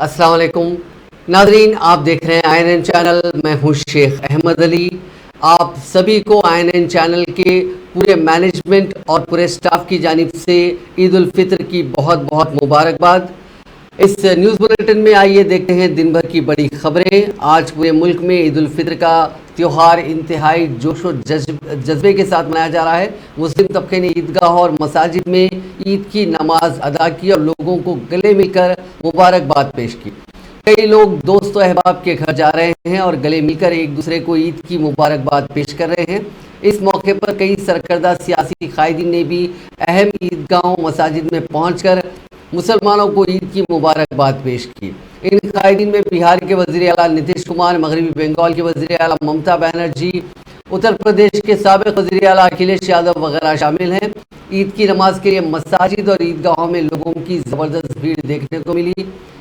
अस्सलाम वालेकुम नाजरीन, आप देख रहे हैं INN चैनल। मैं हूं शेख अहमद अली। आप सभी को INN चैनल के पूरे मैनेजमेंट और पूरे स्टाफ की जानिब से ईद उल फित्र की बहुत बहुत मुबारकबाद। इस न्यूज़ बुलेटिन में आइए देखते हैं दिन भर की बड़ी खबरें। आज पूरे मुल्क में ईद उल फित्र का त्यौहार इंतहाई जोश और जज्बे के साथ मनाया जा रहा है। मुस्लिम तबके ने ईदगाह और मसाजिद में ईद की नमाज अदा की और लोगों को गले मिलकर मुबारकबाद पेश की। कई लोग दोस्त और अहबाब के घर जा रहे हैं और गले मिलकर एक दूसरे को ईद की मुबारकबाद पेश कर रहे हैं। इस मौके पर कई सरकर्दा सियासी कायदीन ने भी अहम ईदगाहों मसाजिद में पहुंचकर मुसलमानों को ईद की मुबारकबाद पेश की। इन कायदीन में बिहार के वज़ीर आला नीतीश कुमार, मगरबी बंगाल के वज़ीर आला ममता बनर्जी, उत्तर प्रदेश के साबिक़ वज़ीर आला अखिलेश यादव वगैरह शामिल हैं। ईद की नमाज के लिए मसाजिद और ईदगाहों में लोगों की ज़बरदस्त भीड़ देखने को मिली,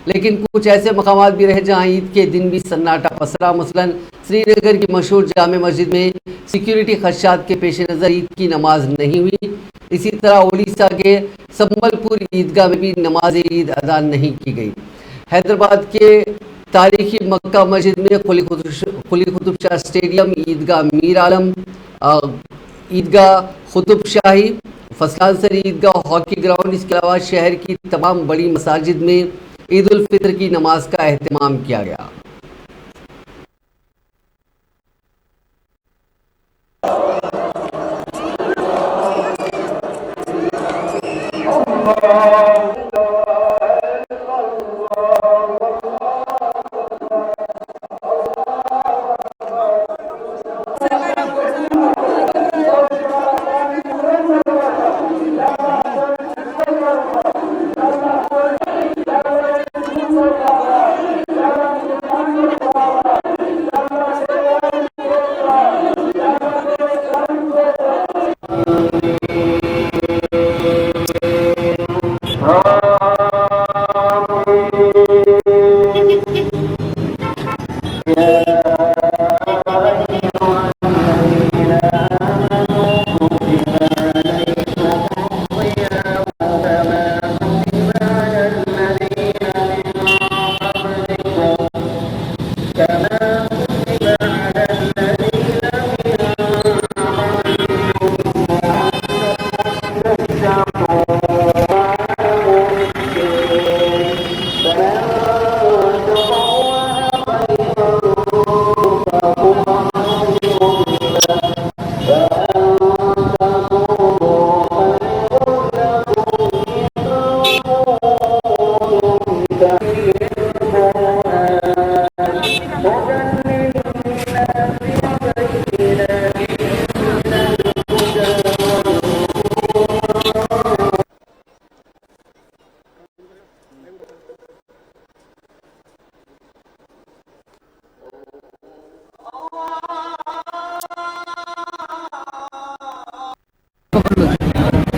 लेकिन कुछ ऐसे मकामात भी रहे जहां ईद के दिन भी सन्नाटा पसरा। मसलन श्रीनगर की मशहूर जामे मस्जिद में सिक्योरिटी खदशात के पेश नज़र ईद की नमाज नहीं हुई। इसी तरह उड़ीसा के संबलपुर ईदगाह में भी नमाज ईद अदा नहीं की गई। हैदराबाद के तारीखी मक्का मस्जिद में कुली कुतुब शाह स्टेडियम, ईदगाह मीर आलम, ईदगाह कुतुब शाही, फसलांसर ईदगाह, हॉकी ग्राउंड, इसके अलावा शहर की तमाम बड़ी मसाजिद में ईद उल फित्र की नमाज का एहतमाम किया गया।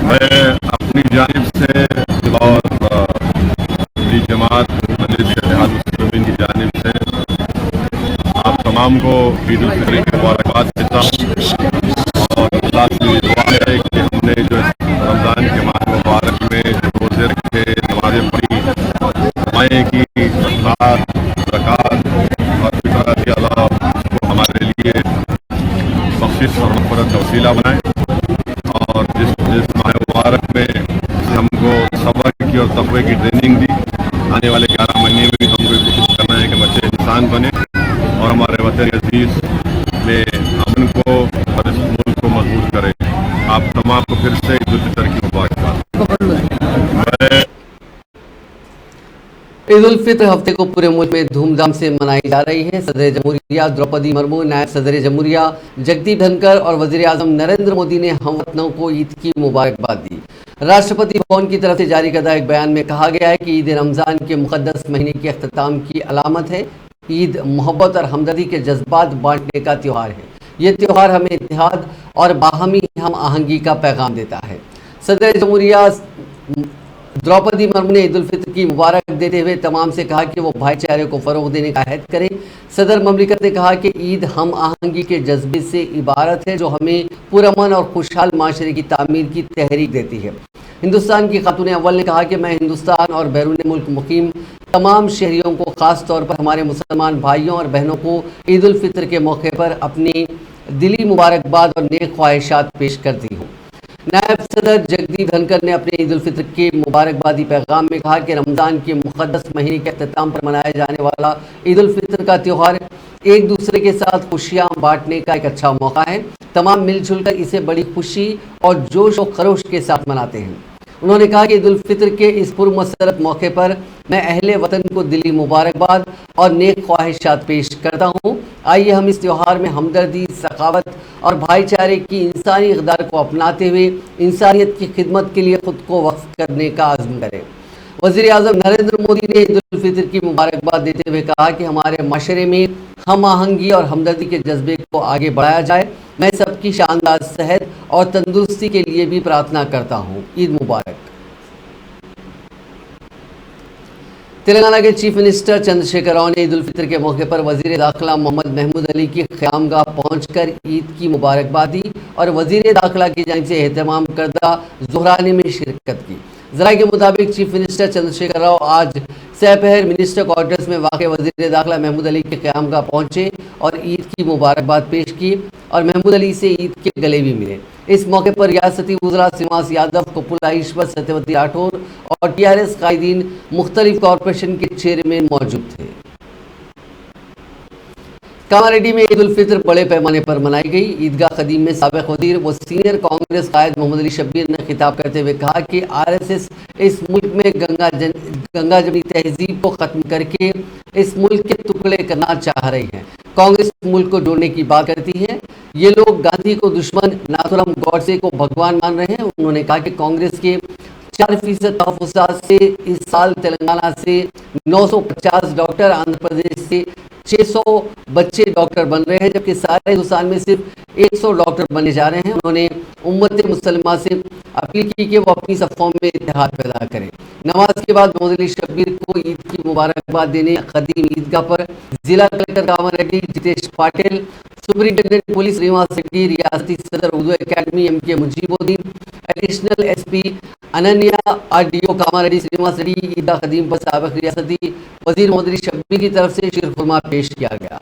मैं अपनी जानिब से और मेरी जमात मजलिस इत्तेहाद मुस्लिमीन की जानिब से आप तमाम को ईद उल फित्र की मुबारकबाद देता हूँ और अल्लाह से दुआ है कि हमने जो रमज़ान के माह मुबारक में जो रोज़े रखे, नमाज़ें पढ़ी, दुआएं की, ज़कात और फिक्र की अल्लाह उसको हमारे लिए बख्शिश और मग़फ़िरत का वसीला बनाए और जिस माह मुबारक में हमको सब्र की और तक़वे की ट्रेनिंग दी, आने वाले 11 महीने में भी हमको कोशिश करना है कि अच्छे इंसान बने और हमारे वतन अजीज़ में अमन को और इस मुल्क को मजबूत करें। आप तमाम को फिर से ईद उल फित्र की मुबारकबाद। ईद उल फित्र हफ्ते को पूरे मुल्क में धूमधाम से मनाई जा रही है। सदर जमहूरिया द्रौपदी मुर्मू, नायब सदर जमहूरिया जगदीप धनखड़ और वज़ीर आज़म नरेंद्र मोदी ने हमवतनों को ईद की मुबारकबाद दी। राष्ट्रपति भवन की तरफ से जारी करदा एक बयान में कहा गया है कि ईद रमज़ान के मुक़द्दस महीने के अख्ताम की अलामत है। ईद मोहब्बत और हमदर्दी के जज्बात बांटने का त्यौहार है। ये त्यौहार हमें इत्तेहाद और बाहमी हम आहंगी का पैगाम देता है। सदर जमहूरिया द्रौपदी मुर्मू ने ईद उल फित्र की मुबारक देते हुए तमाम से कहा कि वो भाईचारे को फ़रोग़ देने का अहद करें। सदर ममलिकत ने कहा कि ईद हम आहंगी के जज्बे से इबारत है जो हमें पुरअमन और खुशहाल माशरे की तामीर की तहरीक देती है। हिंदुस्तान की खातून अव्वल ने कहा कि मैं हिंदुस्तान और बैरून मुल्क मुकीम तमाम शहरियों को, ख़ास तौर पर हमारे मुसलमान भाइयों और बहनों को ईद उल फितर के मौके पर अपनी दिली मुबारकबाद और नेक ख्वाहिशात पेश करती हूँ। नायब सदर जगदीप धनखड़ ने अपने ईद उल फितर के मुबारकबादी पैगाम में कहा कि रमज़ान के मुक़द्दस महीने के अख्ताम पर मनाया जाने वाला ईद उल फितर का त्यौहार एक दूसरे के साथ खुशियाँ बांटने का एक अच्छा मौका है। तमाम मिलजुल कर इसे बड़ी खुशी और जोश और खरोश के साथ मनाते हैं। उन्होंने कहा कि ईद उल फितर के इस पुरमसरत मौके पर मैं अहले वतन को दिली मुबारकबाद और नेक ख्वाहिशात पेश करता हूँ। आइए हम इस त्यौहार में हमदर्दी, सखावत और भाईचारे की इंसानी इक़दार को अपनाते हुए इंसानियत की खिदमत के लिए ख़ुद को वक्फ करने का आज़म करें। वज़ीर-ए-आज़म नरेंद्र मोदी ने ईद उल फितर की मुबारकबाद देते हुए कहा कि हमारे माशरे में हम आहंगी और हमदर्दी के जज्बे को आगे बढ़ाया जाए। मैं सबकी शानदार सेहत और तंदुरुस्ती के लिए भी प्रार्थना करता हूँ। ईद मुबारक। तेलंगाना के चीफ मिनिस्टर चंद्रशेखर राव ने ईद उल फितर के मौके पर वज़ीर दाखिला मोहम्मद महमूद अली की क़यामगाह पहुंचकर ईद की मुबारकबाद दी और वज़ीर दाखिला की जानिब से एहतमाम करदा ज़ुहरानी में शिरकत की। ज़राए के मुताबिक चीफ मिनिस्टर चंद्रशेखर राव आज सहपहर मिनिस्टर क्वार्टर्स में वाक़ वज़ीर दाखिला महमूद अली के क़यामगाह पहुँचे और ईद की मुबारकबाद पेश की और महमूद अली से ईद के गले भी मिले। इस मौके पर रियासती वज़रा श्रीनिवास यादव, कुप्पुला ईश्वर, सत्यवती राठौर और TRS कायदीन मुख्तलिफ कॉरपोरेशन के चेयरमैन मौजूद थे। कामारेड्डी में ईद उल फितर बड़े पैमाने पर मनाई गई। ईदगाह कदीम में साबिक़ वज़ीर व सीनियर कांग्रेस कायद मोहम्मद अली शब्बीर ने खिताब करते हुए कहा कि RSS इस मुल्क में गंगा जमनी तहजीब को ख़त्म करके इस मुल्क के टुकड़े करना चाह रही है। कांग्रेस मुल्क को जोड़ने की बात करती है। ये लोग गांधी को दुश्मन, नाथुराम गॉडसे को भगवान मान रहे हैं। उन्होंने कहा कि कांग्रेस के 4% तहफ़्फ़ुज़ात से इस साल तेलंगाना से 950 डॉक्टर, आंध्र प्रदेश से 600 बच्चे डॉक्टर बन रहे हैं, जबकि सारे हिंदुस्तान में सिर्फ 100 डॉक्टर बने जा रहे हैं। उन्होंने उम्मत मुसलमान से अपील की कि वो अपनी सफ़ों में इत्तेहाद पैदा करें। नमाज के बाद मोहम्मद अली शब्बीर को ईद की मुबारकबाद देने कदीम ईदगाह पर जिला collector Kamareddy Jitesh Patil, superintendent police Srinivas Reddy, रियासती सदर Urdu academy MK Mujeebuddin, additional SP Ananya, RDO Kamareddy Srinivas Reddy, ईदगाह कदीम पर साबिक़ रियासती वज़ीर मोहम्मद अली शब्बीर की तरफ से शीरखुरमा पेश किया गया।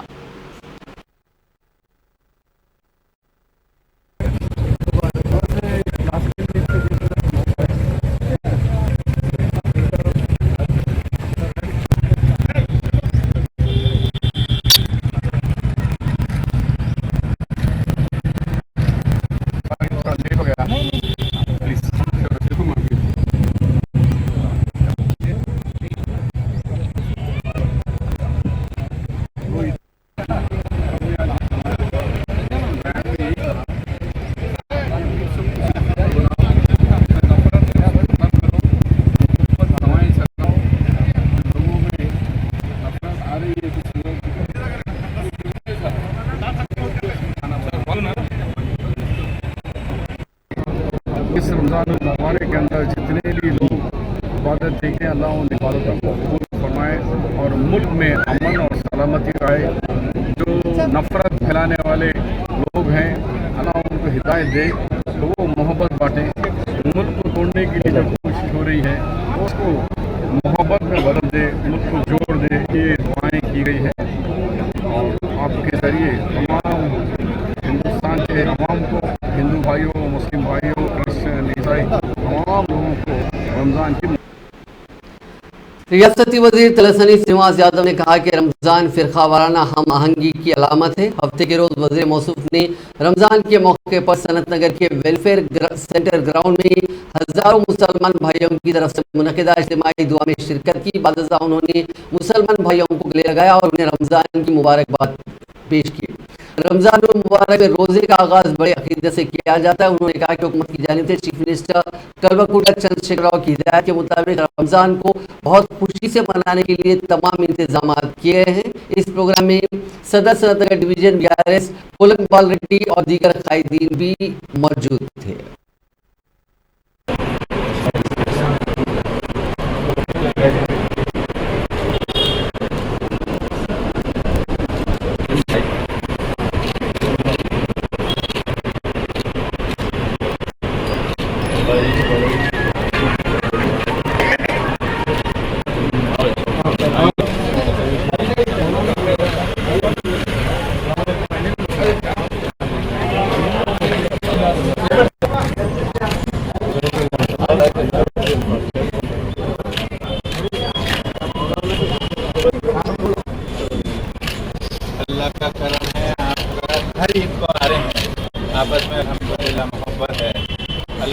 इस रमज़ान मुबारक के अंदर जितने भी लोग इबादत देखें, अल्लाह उन इबादतों को कबूल फरमाए और मुल्क में अमन और सलामती आए। जो नफ़रत फैलाने वाले लोग हैं, अल्लाह उनको हिदायत दे तो वो मोहब्बत बांटे। मुल्क को तोड़ने के लिए जो कोशिश हो रही है उसको मोहब्बत में बदल दे, मुल्क को जोड़ दे। ये दुआएँ की गई है और आपके ज़रिए तमाम हिंदुस्तान के अवाम को, हिंदू भाइयों, मुस्लिम भाइयों, क्रिश्चियन, ईसाई, तमाम लोगों को रमज़ान की। रियासती वज़ीर तलसानी श्रीनिवास यादव ने कहा कि रमज़ान फ़िरक़ा वाराना हम आहंगी की अलामत है। हफ्ते के रोज़ वज़ीर मौसूफ ने रमज़ान के मौके पर सनत नगर के वेलफेयर सेंटर ग्राउंड में हज़ारों मुसलमान भाइयों की तरफ से मुनक़िदा इज्तिमाई दुआ में शिरकत की। बाद उन्होंने मुसलमान भाइयों को गले लगाया और उन्हें रमज़ान की मुबारकबाद पेश की। रमज़ान मुबारक में रोज़े का आगाज़ बड़े अक़ीदत से किया जाता है। उन्होंने कहा कि हुकूमत की जानिब से चीफ मिनिस्टर कल्वकुंट्ला चंद्रशेखर राव की हिदायत के मुताबिक रमज़ान को बहुत खुशी से मनाने के लिए तमाम इंतजाम किए गए हैं। इस प्रोग्राम में सदर सनत नगर डिवीज़न BRS कोलंगपाल रेड्डी और दीगर कायदीन भी मौजूद थे।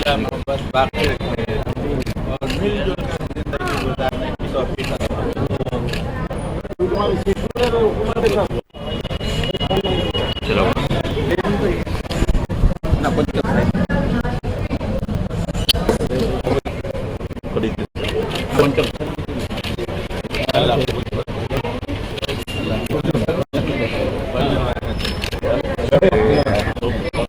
प्यार मोहब्बत बाकी रखने और मिलजुल कर जिंदगी गुजारने की तौफीक अता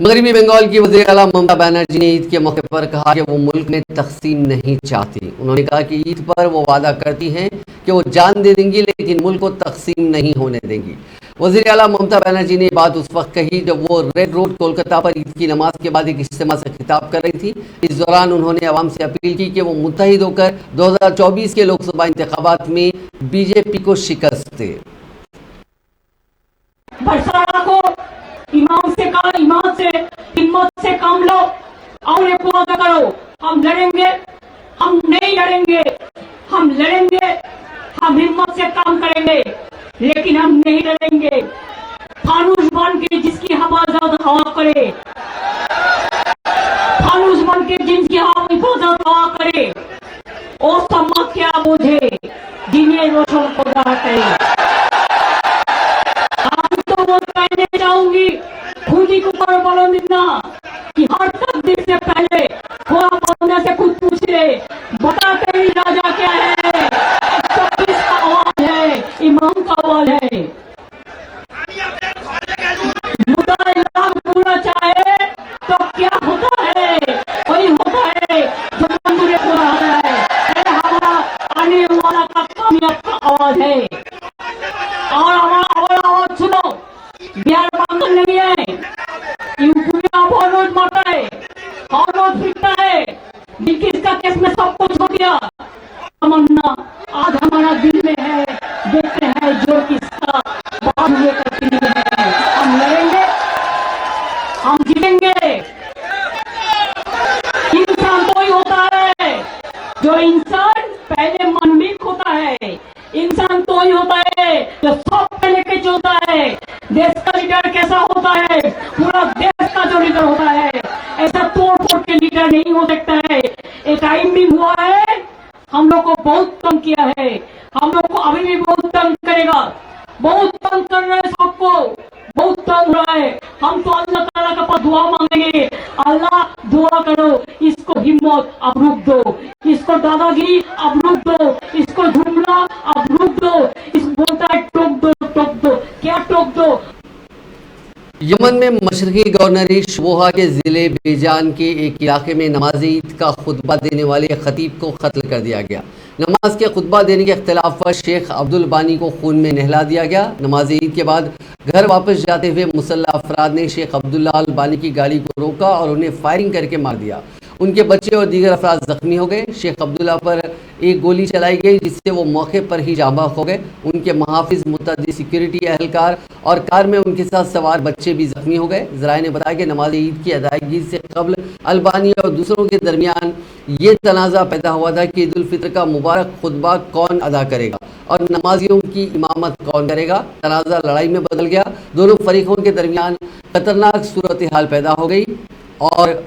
मगरबी बंगाल की वज़ीर आला ममता बनर्जी ने ईद के मौके पर कहा कि वो मुल्क में तकसीम नहीं चाहती। उन्होंने कहा कि ईद पर वो वादा करती हैं कि वो जान दे देंगी लेकिन मुल्क को तकसीम नहीं होने देंगी। वज़ीर आला ममता बनर्जी ने बात उस वक्त कही जब वो रेड रोड कोलकाता पर ईद की नमाज के बाद एक इज्तिमा से खिताब कर रही थी। इस दौरान उन्होंने अवाम से अपील की कि वो मुत्तहिद होकर 2024 के लोकसभा इंतखाबात में बीजेपी को शिकस्त दे। ईमान से हिम्मत से काम लो और एक वादा करो, हम लड़ेंगे, हम नहीं लड़ेंगे, हम लड़ेंगे, हम हिम्मत से काम करेंगे लेकिन हम नहीं लड़ेंगे। फानूस बन के जिसकी हिफाजत हवा करे, फानूस बन के जिसकी हिफाजत हवा करे, और समा क्या मुझे जिन्हें रोशन खुदा करे। तो वो कहने चाहूंगी खुदी को बोलो ना कि हर तकदीर से पहले थोड़ा बोलने से खुद पूछ ले, बता तेरी राजा क्या है। तो किसका आवाज है? इमाम का आवाज है। मुद्दा इलाम पूरा चाहे तो क्या होता है? वही होता है जो मंजूर पूरा होता है। हमारा आने वाला का कामयाब का आवाज है। और हमारा आवाज सुनो, बिहार पागल नहीं है, यूपी में आप हॉर्मोन मारता है, हॉर्मोन फिरता है, बिल्किस का केस में सब कुछ हो गया। तमन्ना आज हमारा दिल में है, देखते हैं जो किसका बात ये करती है। हम लड़ेंगे, हम जीतेंगे। इंसान तो ही होता है जो इंसान पहले मानवीय होता है। इंसान तो ही होता है जो सब पहले के होता है। देश का लीडर कैसा होता है? पूरा देश का जो लीडर होता है, ऐसा तोड़ फोड़ के लीडर नहीं हो सकता है। एक टाइम भी हुआ है, हम लोग को बहुत तंग किया है, हम लोग को अभी भी बहुत तंग करेगा, बहुत तंग कर रहे हैं, सबको बहुत तंग हो रहा है। हम तो अल्लाह ताला का पास दुआ मांगेंगे, अल्लाह दुआ करो, इसको हिम्मत अब रुक दो, इसको दादागिरी अब रुक दो, इसको जुमला अब रुक दो, इस बोलता है टोक दो, क्या टोक दो। यमन में मशरकी गवर्नरी शबोहा के ज़िले बेजान के एक इलाके में नमाज ईद का खुतबा देने वाले खतीब को कत्ल कर दिया गया। नमाज के खुतबा देने के अख्तिलाफ पर शेख अब्दुल बानी को खून में नहला दिया गया। नमाज ईद के बाद घर वापस जाते हुए मुसल्लह अफराद ने शेख अब्दुल्ला अल बानी की गाड़ी को रोका और उन्हें फायरिंग करके मार दिया। उनके बच्चे और दीगर अफराद जख्मी हो गए। शेख अब्दुल्ला पर एक गोली चलाई गई जिससे वो मौके पर ही जाँ बहक हो गए। उनके मुहाफिज, मुतअद्दी सिक्योरिटी एहलकार और कार में उनके साथ सवार बच्चे भी जख्मी हो गए। ज़राए ने बताया कि नमाज ईद की अदायगी से कबल अलबानी और दूसरों के दरमियान ये तनाज़ा पैदा हुआ था कि ईद उल फितर का मुबारक खुतबा कौन अदा करेगा और नमाजियों की इमामत कौन करेगा। तनाज़ा लड़ाई में बदल गया। दोनों फरीकों के दरमियान खतरनाक सूरत हाल पैदा हो गई और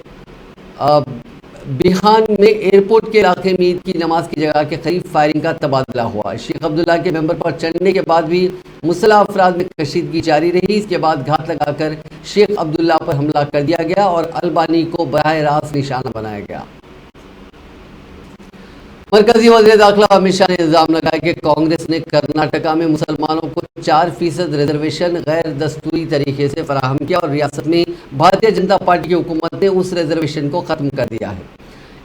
बिहान में एयरपोर्ट के इलाके में ईद की नमाज की जगह के करीब फायरिंग का तबादला हुआ। शेख अब्दुल्ला के मेंबर पर चढ़ने के बाद भी मुसल्लह अफराद में कशीदगी जारी रही। इसके बाद घात लगाकर शेख अब्दुल्ला पर हमला कर दिया गया और अलबानी को बराह रास्त निशाना बनाया गया। मरकजी वज़ीर दाखिला अमित शाह ने इल्जाम लगाया कि कांग्रेस ने कर्नाटका में मुसलमानों को 4% रिजर्वेशन गैर दस्तूरी तरीके से फराहम किया और रियासत में भारतीय जनता पार्टी की हुकूमत ने उस रिजर्वेशन को ख़त्म कर दिया है।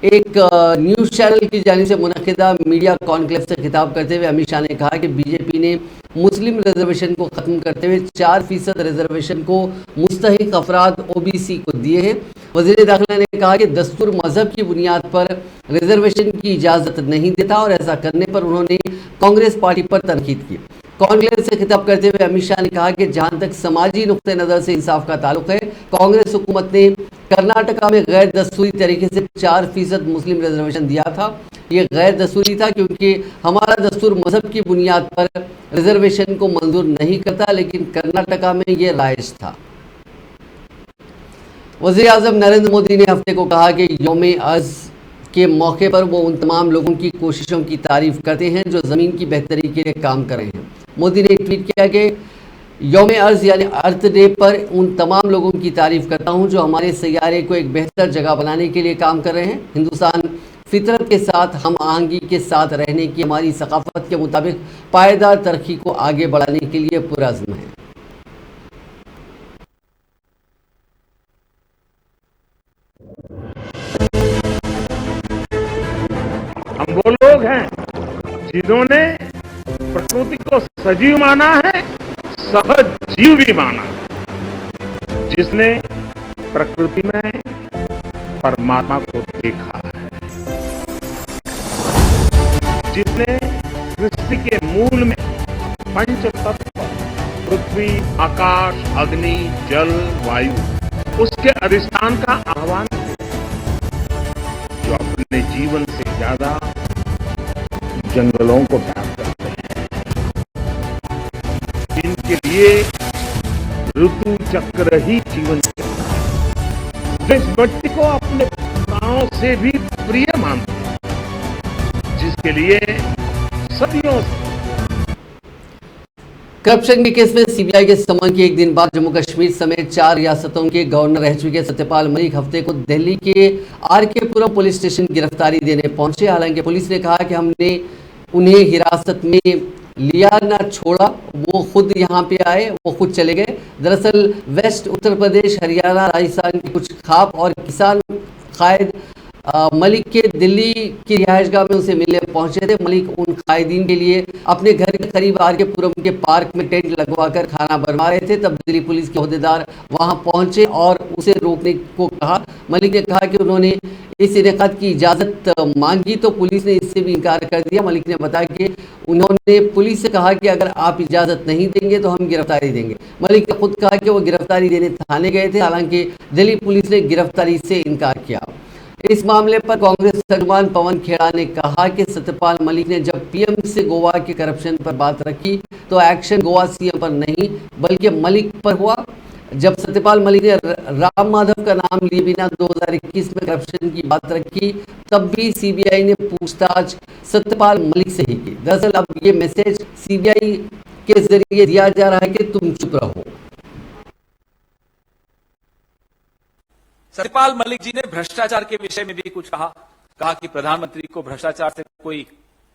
एक न्यूज़ चैनल की जानिब से मुनक़िदा मीडिया कॉन्क्लेव से खिताब करते हुए अमित शाह ने कहा कि बीजेपी ने मुस्लिम रिजर्वेशन को ख़त्म करते हुए 4% रिजर्वेशन को मुस्तहिक अफराद ओबीसी को दिए हैं। वज़ीर दाखिला ने कहा कि दस्तूर मजहब की बुनियाद पर रिजर्वेशन की इजाज़त नहीं देता और ऐसा करने पर उन्होंने कांग्रेस पार्टी पर तनकीद की। कांग्रेस से खिताब करते हुए अमित शाह ने कहा कि जहां तक समाजी नुक्ते नज़र से इंसाफ का ताल्लुक है, कांग्रेस हुकूमत ने कर्नाटका में गैर दस्तूरी तरीके से 4% मुस्लिम रिजर्वेशन दिया था। ये गैर दस्तूरी था क्योंकि हमारा दस्तूर मजहब की बुनियाद पर रिजर्वेशन को मंजूर नहीं करता, लेकिन कर्नाटका में ये राइज था। वज़ीर आज़म नरेंद्र मोदी ने हफ्ते को कहा कि यौम अर्ज़ के मौके पर वो उन तमाम लोगों की कोशिशों की तारीफ करते हैं जो ज़मीन की बेहतरी के लिए काम कर रहे हैं। मोदी ने ट्वीट किया कि यौम अर्ज़ यानी अर्थ डे पर उन तमाम लोगों की तारीफ करता हूं जो हमारे सैयारे को एक बेहतर जगह बनाने के लिए काम कर रहे हैं। हिंदुस्तान फितरत के साथ हम आहंगी के साथ रहने की हमारी सकाफत के मुताबिक पायदार तरक्की को आगे बढ़ाने के लिए पुरअज़्म है। हम वो लोग हैं जिन्होंने प्रकृति को सजीव माना है, सहज जीव भी माना, जिसने प्रकृति में परमात्मा को देखा है, जिसने सृष्टि के मूल में पंच तत्व पृथ्वी, आकाश, अग्नि, जल, वायु, उसके अधिष्ठान का आह्वान किया, जो अपने जीवन से ज्यादा जंगलों को प्यार करते हैं, इनके लिए ऋतु चक्र ही जीवन चक्र है, जो इस मिट्टी को अपने प्राणों से भी प्रिय मानते हैं, जिसके लिए सदियों से। करप्शन के केस में सीबीआई के समन के एक दिन बाद जम्मू कश्मीर समेत 4 रियासतों के गवर्नर रह चुके सत्यपाल मलिक हफ्ते को दिल्ली के आरके पुरम पुलिस स्टेशन गिरफ्तारी देने पहुंचे। हालांकि पुलिस ने कहा कि हमने उन्हें हिरासत में लिया ना छोड़ा, वो खुद यहाँ पे आए, वो खुद चले गए। दरअसल वेस्ट उत्तर प्रदेश, हरियाणा, राजस्थान के कुछ खाप और किसान कायद मलिक के दिल्ली की रिहाइशगाह में उसे मिलने पहुंचे थे। मलिक उन कायदीन के लिए अपने घर के करीब आरके पुरम के पार्क में टेंट लगवाकर खाना बनवा रहे थे। तब दिल्ली पुलिस के अहदेदार वहां पहुंचे और उसे रोकने को कहा। मलिक ने कहा कि उन्होंने इस इनेकाद की इजाज़त मांगी तो पुलिस ने इससे भी इनकार कर दिया। मलिक ने बताया कि उन्होंने पुलिस से कहा कि अगर आप इजाज़त नहीं देंगे तो हम गिरफ्तारी देंगे। मलिक ने खुद कहा कि वो गिरफ्तारी देने थाने गए थे, हालांकि दिल्ली पुलिस ने गिरफ्तारी से इनकार किया। इस मामले पर कांग्रेस सरगर्म पवन खेड़ा ने कहा कि सत्यपाल मलिक ने जब पीएम से गोवा के करप्शन पर बात रखी तो एक्शन गोवा सीएम पर नहीं बल्कि मलिक पर हुआ। जब सत्यपाल मलिक ने राम माधव का नाम लिए बिना 2021 में करप्शन की बात रखी तब भी सीबीआई ने पूछताछ सत्यपाल मलिक से ही की। दरअसल अब ये मैसेज सीबीआई के जरिए दिया जा रहा है कि तुम चुप रहो। सत्यपाल मलिक जी ने भ्रष्टाचार के विषय में भी कुछ कहा कि प्रधानमंत्री को भ्रष्टाचार से कोई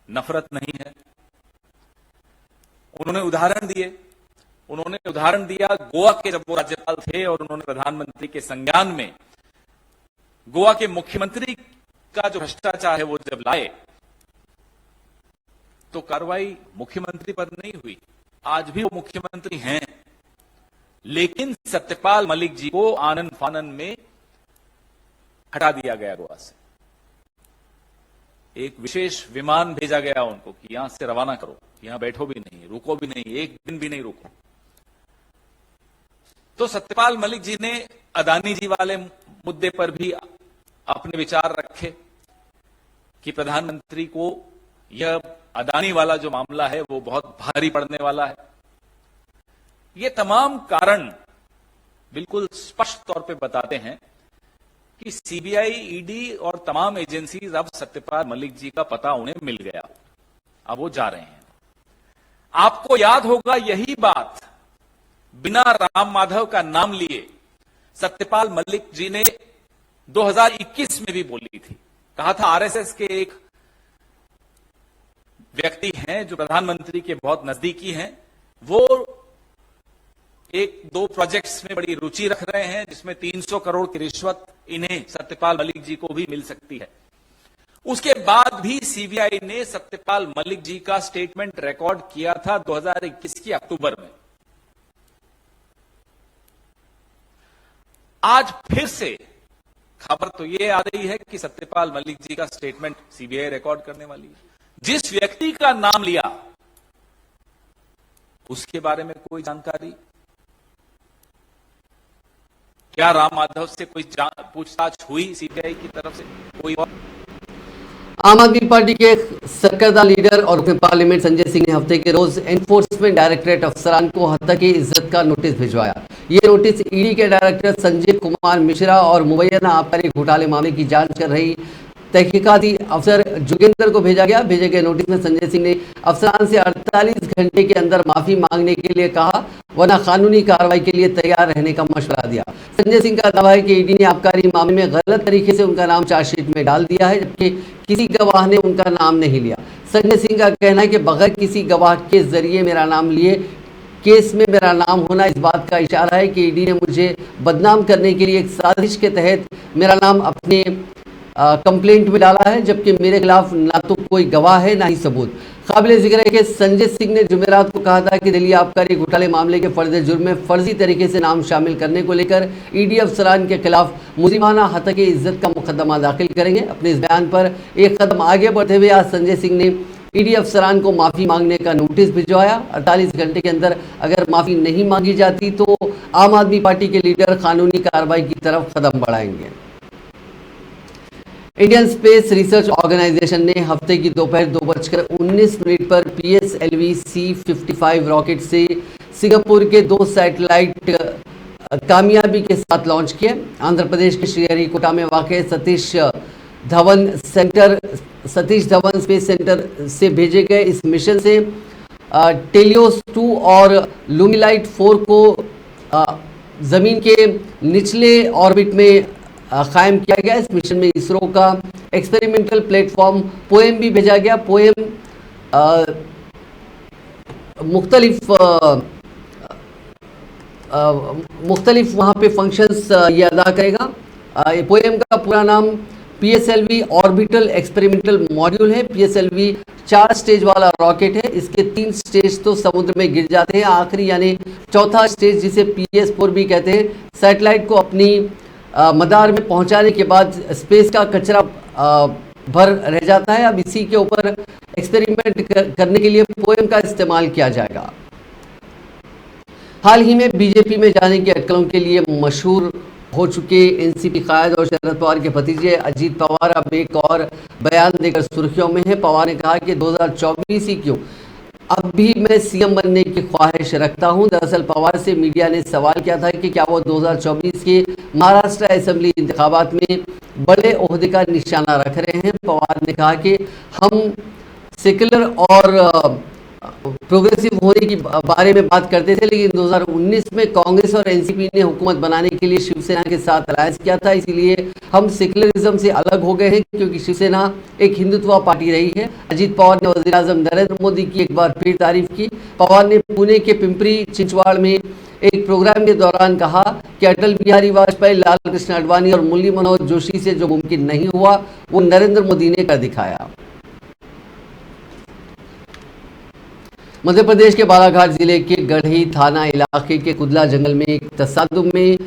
नफरत नहीं है। उन्होंने उदाहरण दिया गोवा के जब वो राज्यपाल थे और उन्होंने प्रधानमंत्री के संज्ञान में गोवा के मुख्यमंत्री का जो भ्रष्टाचार है वो जब लाए तो कार्रवाई मुख्यमंत्री पर नहीं हुई। आज भी वो मुख्यमंत्री हैं, लेकिन सत्यपाल मलिक जी को आनन फानन में हटा दिया गया गोवा से। एक विशेष विमान भेजा गया उनको कि यहां से रवाना करो, यहां बैठो भी नहीं, रुको भी नहीं, एक दिन भी नहीं रुको। तो सत्यपाल मलिक जी ने अदानी जी वाले मुद्दे पर भी अपने विचार रखे कि प्रधानमंत्री को यह अदानी वाला जो मामला है वो बहुत भारी पड़ने वाला है। ये तमाम कारण बिल्कुल स्पष्ट तौर पे बताते हैं कि सीबीआई, ईडी और तमाम एजेंसीज अब सत्यपाल मलिक जी का पता उन्हें मिल गया, अब वो जा रहे हैं। आपको याद होगा यही बात बिना राम माधव का नाम लिए सत्यपाल मलिक जी ने 2021 में भी बोली थी। कहा था आरएसएस के एक व्यक्ति हैं जो प्रधानमंत्री के बहुत नजदीकी हैं, वो एक दो प्रोजेक्ट्स में बड़ी रुचि रख रहे हैं जिसमें 300 करोड़ की रिश्वत इन्हें सत्यपाल मलिक जी को भी मिल सकती है। उसके बाद भी सीबीआई ने सत्यपाल मलिक जी का स्टेटमेंट रिकॉर्ड किया था 2021 की अक्टूबर में। आज फिर से खबर तो यह आ रही है कि सत्यपाल मलिक जी का स्टेटमेंट सीबीआई रिकॉर्ड करने वाली है। जिस व्यक्ति का नाम लिया उसके बारे में कोई जानकारी, क्या राम माधव से कोई पूछताछ हुई सीबीआई की तरफ से? कोई और? आम आदमी पार्टी के सरकर्दा लीडर और पार्लियामेंट संजय सिंह ने हफ्ते के रोज एनफोर्समेंट डायरेक्टरेट अफसरान को हत्या की इज्जत का नोटिस भिजवाया। ये नोटिस ईडी के डायरेक्टर संजीव कुमार मिश्रा और मुबैना आबकारी घोटाले मामले की जांच कर रही तहकीकाती अफसर जोगेंद्र को भेजा गया। भेजे गए नोटिस में संजय सिंह ने अफसरान से 48 घंटे के अंदर माफी मांगने के लिए कहा, वरना कानूनी कार्रवाई के लिए तैयार रहने का मशवरा दिया। संजय सिंह का दावा है कि ईडी ने आबकारी मामले में गलत तरीके से उनका नाम चार्जशीट में डाल दिया है, जबकि किसी गवाह ने उनका नाम नहीं लिया। संजय सिंह का कहना है कि बगैर किसी गवाह के जरिए मेरा नाम लिए केस में मेरा नाम होना इस बात का इशारा है कि ईडी ने मुझे बदनाम करने के लिए एक साजिश के तहत मेरा नाम अपने कंप्लेंट में डाला है, जबकि मेरे खिलाफ ना तो कोई गवाह है ना ही सबूत। काबिल जिक्र है कि संजय सिंह ने जुमेरात को कहा था कि दिल्ली आबकारी घोटाले मामले के फर्ज जुर्म में फर्जी तरीके से नाम शामिल करने को लेकर ईडी अफसरान के खिलाफ मुजरिमाना हत्या की इज्जत का मुकदमा दाखिल करेंगे। अपने इस बयान पर एक कदम आगे बढ़ते हुए आज संजय सिंह ने ईडी अफसरान को माफी मांगने का नोटिस भिजवाया। 48 घंटे के अंदर अगर माफी नहीं मांगी जाती तो आम आदमी पार्टी के लीडर कानूनी कार्रवाई की तरफ कदम बढ़ाएंगे। इंडियन स्पेस रिसर्च ऑर्गेनाइजेशन ने हफ्ते की दोपहर 2:19 पर PSLV C-55 रॉकेट से सिंगापुर के 2 सैटेलाइट कामयाबी के साथ लॉन्च किए। आंध्र प्रदेश के श्रीहरिकोटा में वाक़ सतीश धवन स्पेस सेंटर से भेजे गए इस मिशन से टेलियोस 2 और लुमिलाइट 4 को जमीन के निचले ऑर्बिट में कायम किया गया। इस मिशन में इसरो का एक्सपेरिमेंटल प्लेटफॉर्म पोएम भी भेजा गया। पोएम मुख्तलिफ वहाँ पे फंक्शंस ये अदा करेगा। पोएम का पूरा नाम PSLV ऑर्बिटल एक्सपेरिमेंटल मॉड्यूल है। PSLV 4 स्टेज वाला रॉकेट है। इसके 3 स्टेज तो समुद्र में गिर जाते हैं, आखिरी यानी चौथा स्टेज जिसे PS4 भी कहते हैं, सैटेलाइट को अपनी मदार में पहुंचाने के बाद स्पेस का कचरा भर रह जाता है। अब इसी के ऊपर एक्सपेरिमेंट करने के लिए पोएम का इस्तेमाल किया जाएगा। हाल ही में बीजेपी में जाने की अटकलों के लिए मशहूर हो चुके एनसीपी कायद और शरद पवार के भतीजे अजीत पवार अब एक और बयान देकर सुर्खियों में है। पवार ने कहा कि 2024 ही क्यों, अब भी मैं सीएम बनने की ख्वाहिश रखता हूं। दरअसल पवार से मीडिया ने सवाल किया था कि क्या वो 2024 के महाराष्ट्र असेंबली इंतखाबात में बड़े ओहदे का निशाना रख रहे हैं। पवार ने कहा कि हम सेक्युलर और प्रोग्रेसिव होने की बारे में बात करते थे, लेकिन 2019 में कांग्रेस और एनसीपी ने हुकूमत बनाने के लिए शिवसेना के साथ अलायंस किया था, इसीलिए हम सेक्युलरिज्म से अलग हो गए हैं, क्योंकि शिवसेना एक हिंदुत्व पार्टी रही है। अजीत पवार ने वज़ीर आज़म नरेंद्र मोदी की एक बार फिर तारीफ की। पवार ने पुणे के पिंपरी चिंचवाड़ में एक प्रोग्राम के दौरान कहा कि अटल बिहारी वाजपेयी, लाल कृष्ण आडवाणी और मुरली मनोहर जोशी से जो मुमकिन नहीं हुआ वो नरेंद्र मोदी ने कर दिखाया। मध्य प्रदेश के बालाघाट जिले के गढ़ी थाना इलाके के कुदला जंगल में एक तसादुम में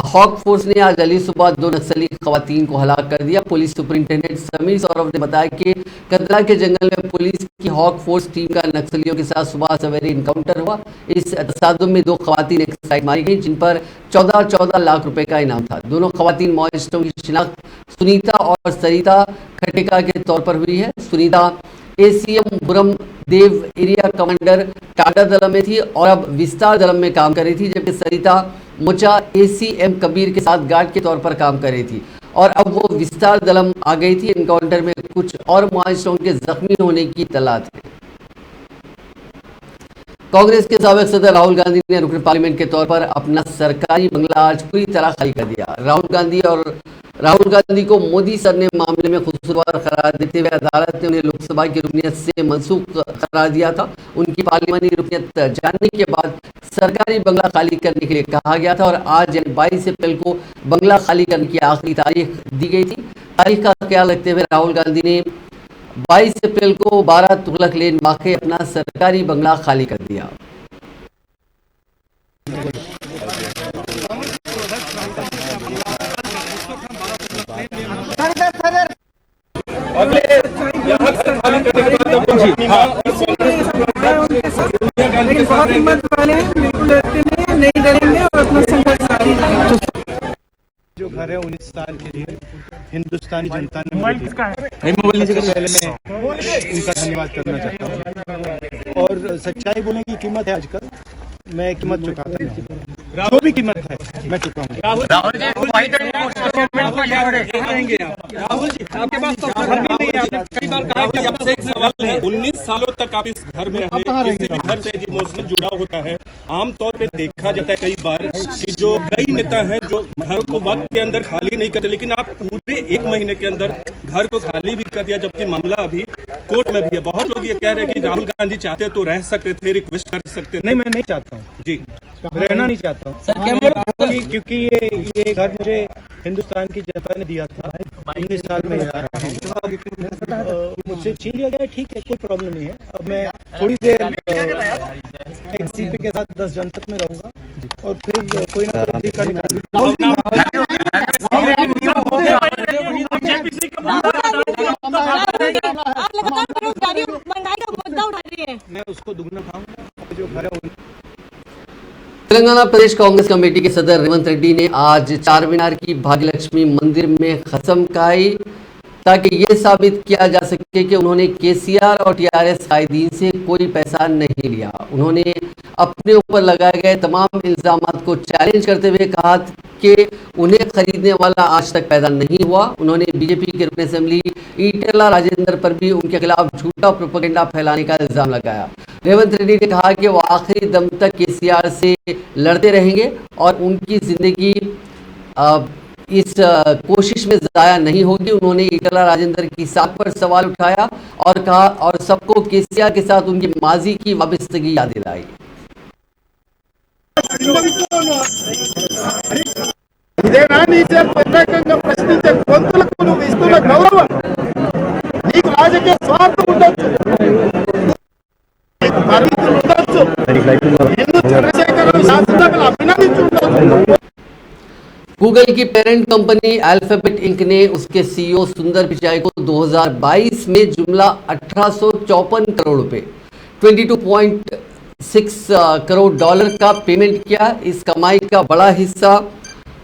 हॉक फोर्स ने आज अली सुबह 2 नक्सली खवातीन को हलाक कर दिया। पुलिस सुपरिंटेंडेंट समीर सौरभ ने बताया कि कदरा के जंगल में पुलिस की हॉक फोर्स टीम का नक्सलियों के साथ सुबह सवेरे इनकाउंटर हुआ। इस तसादुम में 2 खवातीन एक साइड मारी गई, जिन पर 14 लाख रुपए का इनाम था। दोनों खवातीन माओइस्टों की शिनाख्त सुनीता और सरिता खटेका के तौर पर हुई है। सुनीता ACM बुरम देव एरिया कमांडर टाटा दलम में थी और अब विस्तार दलम में काम कर रही थी, जबकि सरिता मोचा ACM कबीर के साथ गार्ड के तौर पर काम कर रही थी और अब वो विस्तार दलम आ गई थी। एनकाउंटर में कुछ और मुआजिरों के जख्मी होने की इत्तला थी। कांग्रेस के साबिक सदर राहुल गांधी ने रुकन पार्लियामेंट के तौर पर अपना सरकारी बंगला आज पूरी तरह खाली कर दिया। राहुल गांधी को मोदी सर ने मामले में कसूरवार करार देते हुए अदालत ने उन्हें लोकसभा की रुकनीत से मनसूख करार दिया था। उनकी पार्लियामानी रुकनीत जानने के बाद सरकारी बंगला खाली करने के लिए कहा गया था और आज 22 अप्रैल को बंगला खाली करने की आखिरी तारीख दी गई थी। तारीख का ख्याल रखते हुए राहुल गांधी ने 22 अप्रैल को 12 तुगलक लेन वाक़ अपना सरकारी बंगला खाली कर दिया। जो घर है 19 साल के लिए हिंदुस्तानी जनता ने पहले मैं उनका धन्यवाद करना चाहता हूँ। और सच्चाई बोलने की कीमत है, आजकल मैं कीमत चुकाता हूँ, जो भी कीमत है मैं चुका हूँ। राहुल जी आपके पास तो घर भी नहीं है, कई बार कहा कि आपसे एक सवाल है, 19 सालों तक आप इस घर में रहे, किसी भी घर से इमोशनल जुड़ा होता है। आमतौर पे देखा जाता है कई बार कि जो कई नेता हैं जो घर को वक्त के अंदर खाली नहीं करते, लेकिन आप पूरे 1 महीने के अंदर घर को खाली भी कर दिया, जबकि मामला अभी कोर्ट में भी है। बहुत लोग ये कह रहे हैं कि राहुल गांधी चाहते तो रह सकते थे, रिक्वेस्ट कर सकते थे। नहीं, मैं नहीं चाहता हूँ जी, रहना नहीं चाहता हूँ, क्योंकि ये घर मुझे हिंदुस्तान की जनता ने दिया था। 19 साल में मुझसे छीन लिया गया, ठीक है, कोई प्रॉब्लम नहीं है। अब मैं थोड़ी देर एक सीपी के साथ 10 जनपद में रहूंगा और फिर कोई ना कोई तरीका निकाल। मैं उसको दुगना खाऊंगा जो घर है। तेलंगाना प्रदेश कांग्रेस कमेटी के सदर रेवंत रेड्डी ने आज चारमीनार की भाग्यलक्ष्मी मंदिर में कसम खाई ताकि ये साबित किया जा सके कि उन्होंने केसीआर और टीआरएस कायदीन से कोई पैसा नहीं लिया। उन्होंने अपने ऊपर लगाए गए तमाम इल्जामात को चैलेंज करते हुए कहा कि उन्हें खरीदने वाला आज तक पैदा नहीं हुआ। उन्होंने बीजेपी के रुकन असेंबली ईटेला राजेंद्र पर भी उनके खिलाफ झूठा प्रोपेगेंडा फैलाने का इल्जाम लगाया। रेवंत रेड्डी ने कहा कि वो आखिरी दम तक केसीआर से लड़ते रहेंगे और उनकी जिंदगी इस कोशिश में ज़ाया नहीं होगी। उन्होंने ईटेला राजेंद्र की साख पर सवाल उठाया और कहा और सबको केसीआर के साथ उनकी माजी की वाबस्तगी याद दिलाई। ఇదేనా నీకు వ్యతిరేకంగా ప్రశ్నించే గొంతులకు నువ్వు ఇస్తున్న గౌరవం? నీకు రాజకీయ స్వార్థం ఉండొచ్చు, పరిమితులు ఉండొచ్చు, హిందూ చంద్రశేఖర్ శాసనసభలు అభినందించి ఉండొచ్చు। गूगल की पेरेंट कंपनी अल्फाबेट इंक ने उसके सीईओ सुंदर पिचाई को 2022 में जुमला 1854 करोड़ रुपए 22.6 करोड़ डॉलर का पेमेंट किया। इस कमाई का बड़ा हिस्सा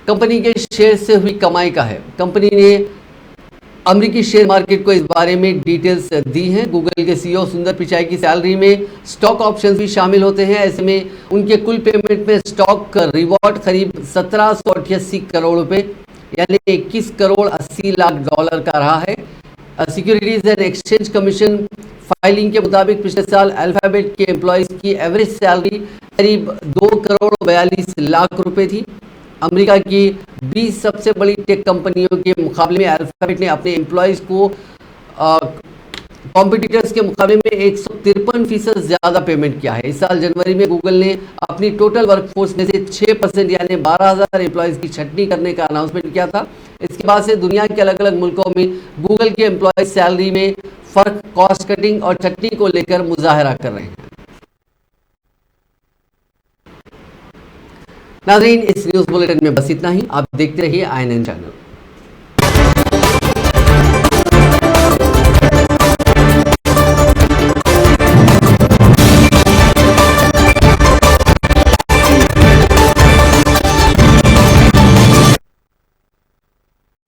कंपनी के शेयर से हुई कमाई का है। कंपनी ने अमेरिकी शेयर मार्केट को इस बारे में डिटेल्स दी हैं। गूगल के सीईओ सुंदर पिचाई की सैलरी में स्टॉक ऑप्शंस भी शामिल होते हैं। ऐसे में उनके कुल पेमेंट में स्टॉक रिवॉर्ड करीब 1788 करोड़ रुपए यानी 21 करोड़ 80 लाख डॉलर का रहा है। Securities and exchange commission filing के मुताबिक पिछले साल अल्फाबेट के एम्प्लॉयज़ की एवरेज सैलरी करीब 2 करोड़ 42 लाख रुपए थी। अमेरिका की 20 सबसे बड़ी टेक कंपनियों के मुकाबले में अल्फाबेट ने अपने एम्प्लॉयज़ को कॉम्पिटिटर्स के मुकाबले में 153% ज़्यादा पेमेंट किया है। इस साल जनवरी में गूगल ने अपनी टोटल वर्कफोर्स में से 6% यानी 12,000 एम्प्लॉयज़ की छटनी करने का अनाउंसमेंट किया था। इसके बाद से दुनिया के अलग अलग मुल्कों में गूगल के एम्प्लॉयज़ सैलरी में फ़र्क, कॉस्ट कटिंग और छटनी को लेकर मुजाहरा कर रहे हैं। नाज़रीन, इस न्यूज़ बुलेटिन में बस इतना ही। आप देखते रहिए INN चैनल।